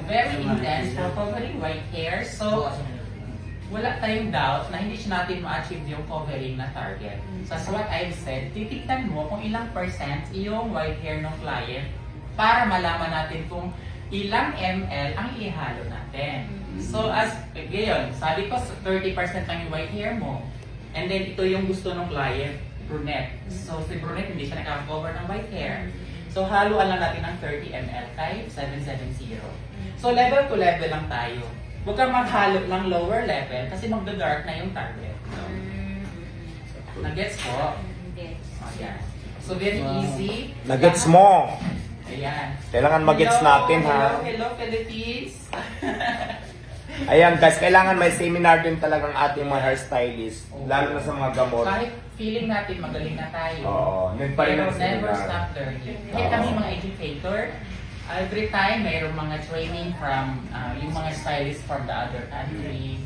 very intense for covering white hair. So, wala tayong doubt na hindi siya natin ma-achieve yung covering na target. So, as what I've said, titignan mo kung ilang percent yung white hair ng client para malaman natin kung ilang ml ang ihalo natin. So, as ngayon, sabi ko 30% lang yung white hair mo. And then, ito yung gusto ng client, brunette. So, si brunette hindi siya nakaka-cover ng white hair. So, haluan lang natin ng 30 ml kay 770. So, level to level lang tayo. Huwag kang maghalo ng lower level kasi magda-dark na yung target. So, nag-gets po? Oh, yan. So, very easy. Nagets mo. Ayan. Kailangan magets natin, ha? Hello, Philippines. Ayan, guys, kailangan may seminar din talagang ating mga hairstylist. Lalo na sa mga gamot. Kahit feeling natin magaling na tayo. Oo, yun pa rin ang Never seminar. stop learning. Kaya kami mga educator, every time mayroong mga training from yung mga stylists from the other country,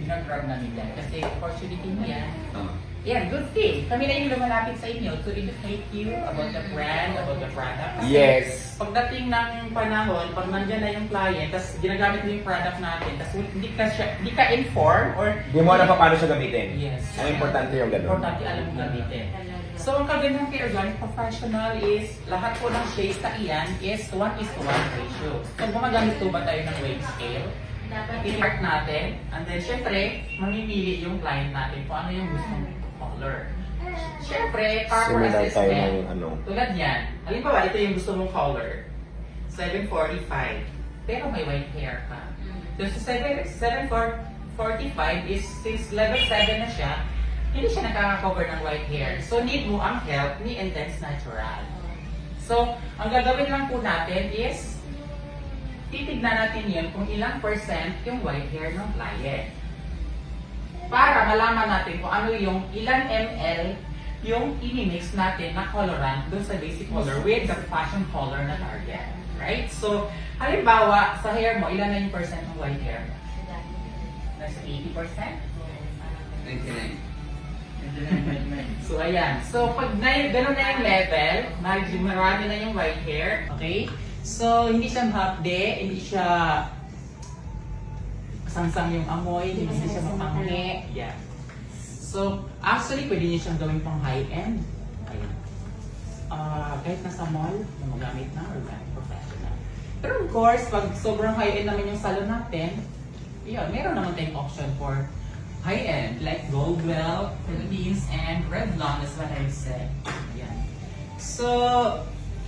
ginagrab namin yan. Kasi opportunity mo yan. Yan, good thing. Kami na yung lumalapit sa inyo to educate you about the brand, about the product. Kasi Yes. pagdating ng panahon, pag nandyan na yung client, tapos ginagamit mo yung product natin, tapos hindi ka inform or Hindi mo alam pa paano siya gamitin. yes. Ang importante yung ganun. Importante alam mo gamitin. So, ang kagandahan kay Organic Professional is lahat po ng shades na iyan is 1:1 ratio. So, gumagamit po ba tayo ng weight scale? I-mark natin. And then, syempre, mamimili yung client natin kung ano yung gustong color. Syempre, para for Similar tayo assessment, ng ano. tulad yan. Halimbawa, ito yung gusto mong color. 745. Pero may white hair ka. So, sa 745 is, since level 7 na siya, hindi siya nakaka-cover ng white hair. So, need mo ang help ni Intense Natural. So, ang gagawin lang po natin is, titignan natin yun kung ilang percent yung white hair ng client. Para malaman natin kung ano yung ilang ml yung inimix natin na colorant dun sa basic color with the fashion color na target. Right? So, halimbawa, sa hair mo, ilan na yung percent ng white hair mo? Nasa 80%? 99. So, ayan. So, pag gano'n na yung level, marami na yung white hair. Okay? So, hindi siya mahapde, hindi siya sangsang yung amoy, hindi siya mapanghe. Yeah. So, actually, pwede niyo siyang gawin pang high-end. Ayan. Kahit nasa mall, na magamit na Organic Professional. Pero of course, pag sobrang high-end naman yung salon natin, yun, meron naman tayong option for high-end, like Goldwell, Philippines, and Revlon is what I've said. Ayan. So,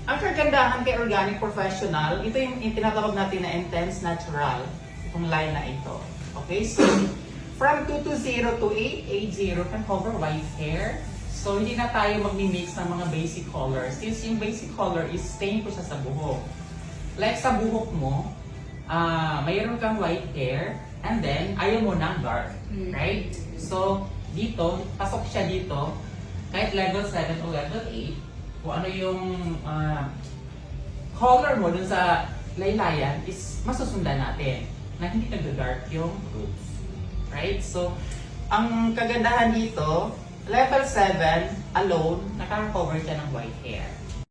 ang kagandahan kay Organic Professional, ito yung tinatawag natin na Intense Natural, itong line na ito. Okay, so from 220 to 880 can cover white hair. So, hindi na tayo magmi-mix ng mga basic colors. Since yung basic color is stain ko siya sa buhok. Like sa buhok mo, mayroon kang white hair, and then ayaw mo ng dark. Right? So, dito, pasok siya dito, kahit level 7 o level 8, kung ano yung color mo dun sa laylayan is masusundan natin na hindi nag-dark yung roots. Right? So, ang kagandahan dito, level 7 alone, nakaka-cover siya ng white hair.